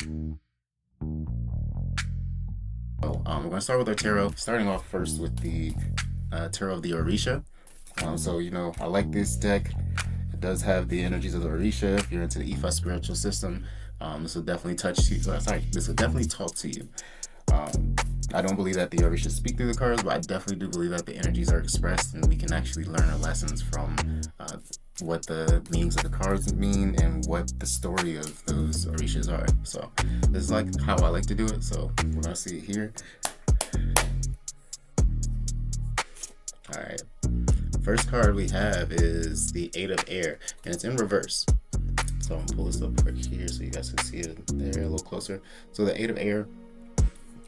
We're going to start with our tarot, starting off first with the tarot of the Orisha. I like this deck. It does have the energies of the Orisha. If you're into the Ifa spiritual system, this will definitely touch you. This will definitely talk to you. I don't believe that the Orisha speak through the cards, but I definitely do believe that the energies are expressed, and we can actually learn our lessons from what the meanings of the cards mean and what the story of those Orishas are. So this is like how I like to do it. So we're gonna see it here. All right. First card we have is the Eight of Air, and it's in reverse. So I'm gonna pull this up right here so you guys can see it there a little closer. So the Eight of Air,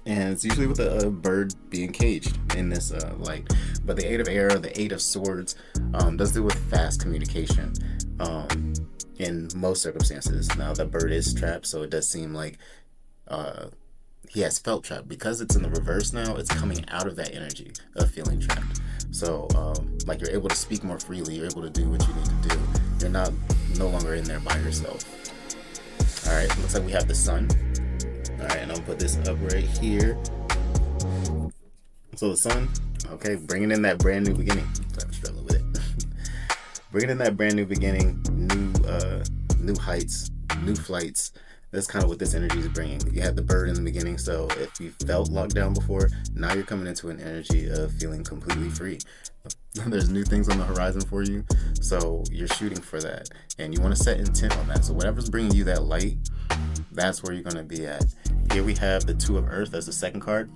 and it's usually with a bird being caged in this light. But the Eight of Air, the Eight of Swords, does deal with fast communication in most circumstances. Now the bird is trapped, so it does seem like he has felt trapped. Because it's in the reverse now, it's coming out of that energy of feeling trapped. So like you're able to speak more freely, you're able to do what you need to do. You're no longer in there by yourself. All right, looks like we have the Sun. All right, and I'll put this up right here. So the Sun, okay, bringing in that brand new beginning. I'm struggling with it. Bringing in that brand new beginning, new heights, new flights. That's kind of what this energy is bringing. You had the bird in the beginning, so if you felt locked down before, now you're coming into an energy of feeling completely free. There's new things on the horizon for you, so you're shooting for that, and you want to set intent on that. So whatever's bringing you that light, that's where you're going to be at. Here we have the Two of Earth as the second card.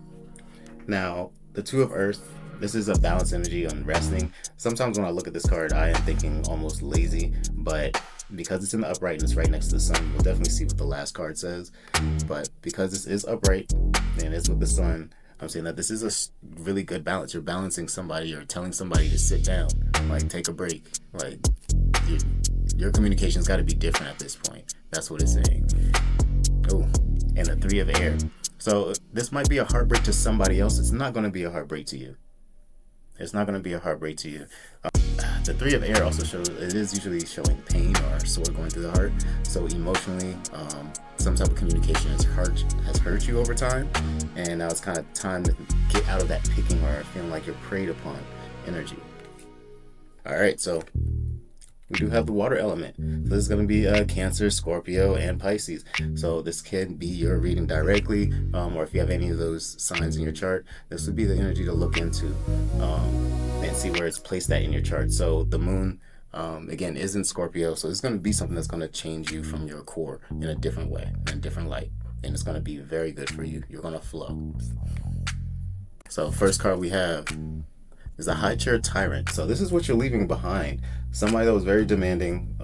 Now, the Two of Earth, this is a balanced energy on resting. Sometimes when I look at this card, I am thinking almost lazy, but because it's in the upright and it's right next to the Sun, we'll definitely see what the last card says. But because this is upright and it's with the Sun, I'm saying that this is a really good balance. You're balancing somebody, you're telling somebody to sit down, like take a break. Like your communication's got to be different at this point. That's what it's saying. Oh, and the Three of Air. So this might be a heartbreak to somebody else. It's not going to be a heartbreak to you. It's not going to be a heartbreak to you. The Three of Air also shows, it is usually showing pain or a sword going through the heart. So emotionally, some type of communication has hurt you over time, and now it's kind of time to get out of that picking or feeling like you're preyed upon energy. All right, so we do have the water element. So this is going to be Cancer, Scorpio, and Pisces. So this can be your reading directly, or if you have any of those signs in your chart, this would be the energy to look into and see where it's placed at in your chart. So the moon, again, is in Scorpio, so it's going to be something that's going to change you from your core in a different way, in a different light, and it's going to be very good for you. You're going to flow. So first card we have is a High Chair Tyrant. So this is what you're leaving behind. Somebody that was very demanding,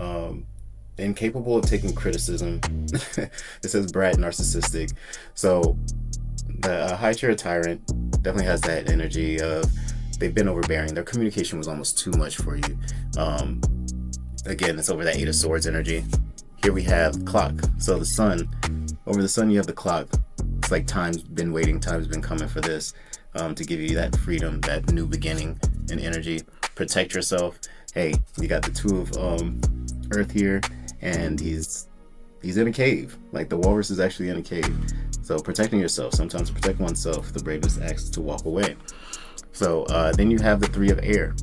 incapable of taking criticism. It says brat, narcissistic. So the High Chair Tyrant definitely has that energy of they've been overbearing. Their communication was almost too much for you. Again, it's over that Eight of Swords energy. Here we have clock. So the Sun, over the Sun you have the clock. It's like time's been waiting, time's been coming for this. To give you that freedom, that new beginning and energy. Protect yourself. Hey, you got the Two of Earth here, and he's in a cave. Like the walrus is actually in a cave. So protecting yourself. Sometimes to protect oneself, the bravest acts to walk away. So then you have the Three of Air,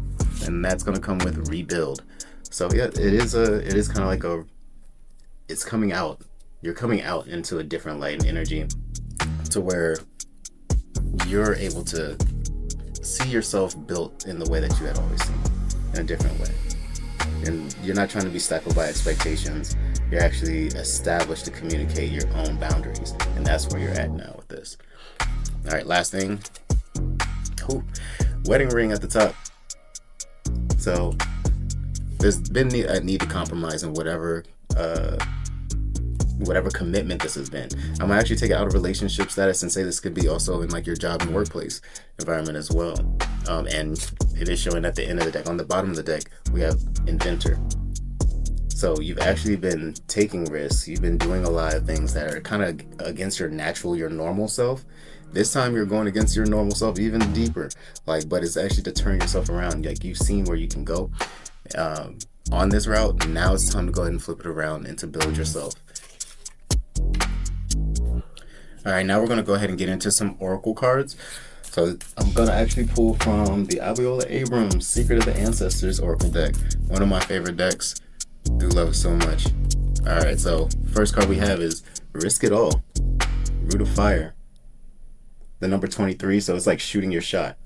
and that's gonna come with rebuild. So yeah, it is kind of like it's coming out. You're coming out into a different light and energy, to where you're able to see yourself built in the way that you had always seen, in a different way. And you're not trying to be stifled by expectations. You're actually established to communicate your own boundaries. And that's where you're at now with this. All right, last thing. Ooh, wedding ring at the top. So there's been a need to compromise in whatever commitment this has been. I'm gonna actually take it out of relationship status and say this could be also in like your job and workplace environment as well. And it is showing at the end of the deck. On the bottom of the deck, we have Inventor. So you've actually been taking risks. You've been doing a lot of things that are kind of against your normal self. This time you're going against your normal self even deeper. But it's actually to turn yourself around. Like you've seen where you can go on this route. Now it's time to go ahead and flip it around and to build yourself. All right, now we're going to go ahead and get into some oracle cards. So I'm going to actually pull from the Abiola Abrams Secret of the Ancestors Oracle deck. One of my favorite decks. Do love it so much. All right, so first card we have is Risk It All, Root of Fire. The number 23, so it's like shooting your shot.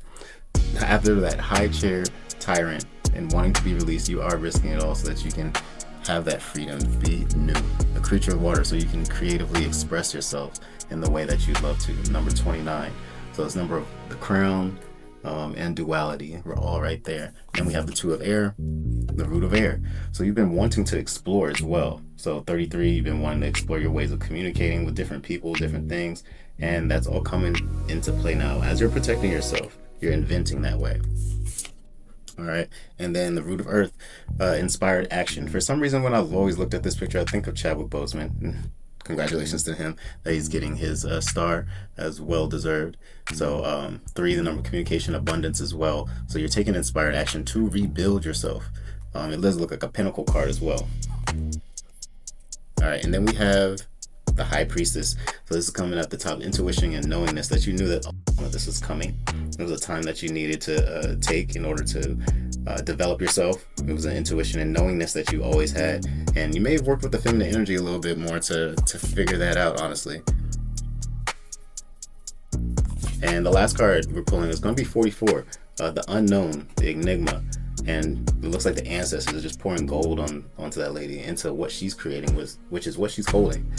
After that high chair tyrant and wanting to be released, you are risking it all so that you can have that freedom, be new, a creature of water, so you can creatively express yourself in the way that you'd love to. Number 29, so it's number of the crown and duality. We're all right there. Then we have the two of air, the root of air. So you've been wanting to explore as well. So 33, you've been wanting to explore your ways of communicating with different people, different things, and that's all coming into play now. As you're protecting yourself, you're inventing that way. All right, and then the root of earth, inspired action. For some reason, when I've always looked at this picture, I think of Chadwick Boseman. Congratulations to him that he's getting his star, as well deserved. So 3, the number of communication, abundance as well. So you're taking inspired action to rebuild yourself. It does look like a pinnacle card as well. All right, and then we have the high priestess. So this is coming at the top, intuition and knowingness that you knew that this was coming. It was a time that you needed to take in order to develop yourself. It was an intuition and knowingness that you always had, and you may have worked with the feminine energy a little bit more to figure that out, honestly. And the last card we're pulling is going to be 44, the unknown, the enigma. And it looks like the ancestors are just pouring gold onto that lady, into what she's creating, which is what she's holding.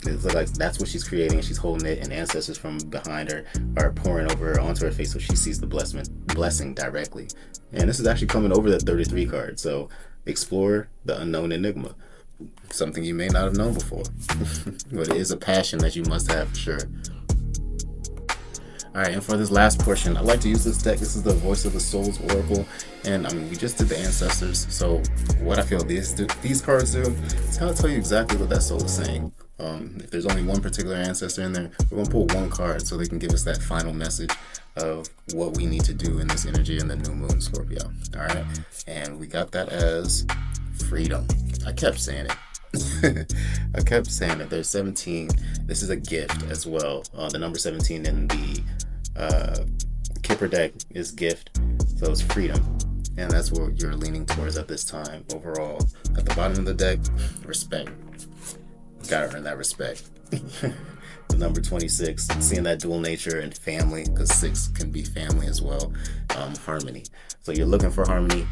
It looks like that's what she's creating. She's holding it, and ancestors from behind her are pouring over her onto her face, so she sees the blessing directly. And this is actually coming over the 33 card. So explore the unknown enigma, something you may not have known before, but it is a passion that you must have for sure. All right, and for this last portion, I like to use this deck. This is the Voice of the Soul's Oracle, and I mean, we just did the ancestors. So what I feel these cards do is kind of tell you exactly what that soul is saying. If there's only one particular ancestor in there, we're gonna pull one card so they can give us that final message of what we need to do in this energy in the new moon, Scorpio. All right, and we got that as freedom. I kept saying it. I kept saying it. There's 17. This is a gift as well. The number 17 in the Kipper deck is gift, so it's freedom, and that's what you're leaning towards at this time. Overall, at the bottom of the deck, respect. Gotta earn that respect. The number 26, seeing that dual nature and family, because 6 can be family as well. Harmony. So you're looking for harmony.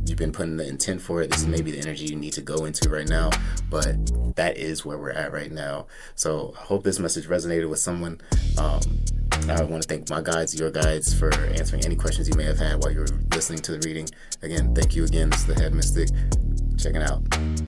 You've been putting the intent for it. This is maybe the energy you need to go into right now, but that is where we're at right now. So I hope this message resonated with someone. I want to thank my guides, your guides, for answering any questions you may have had while you were listening to the reading. Again, thank you again. This is the Head Mystic. Checking out.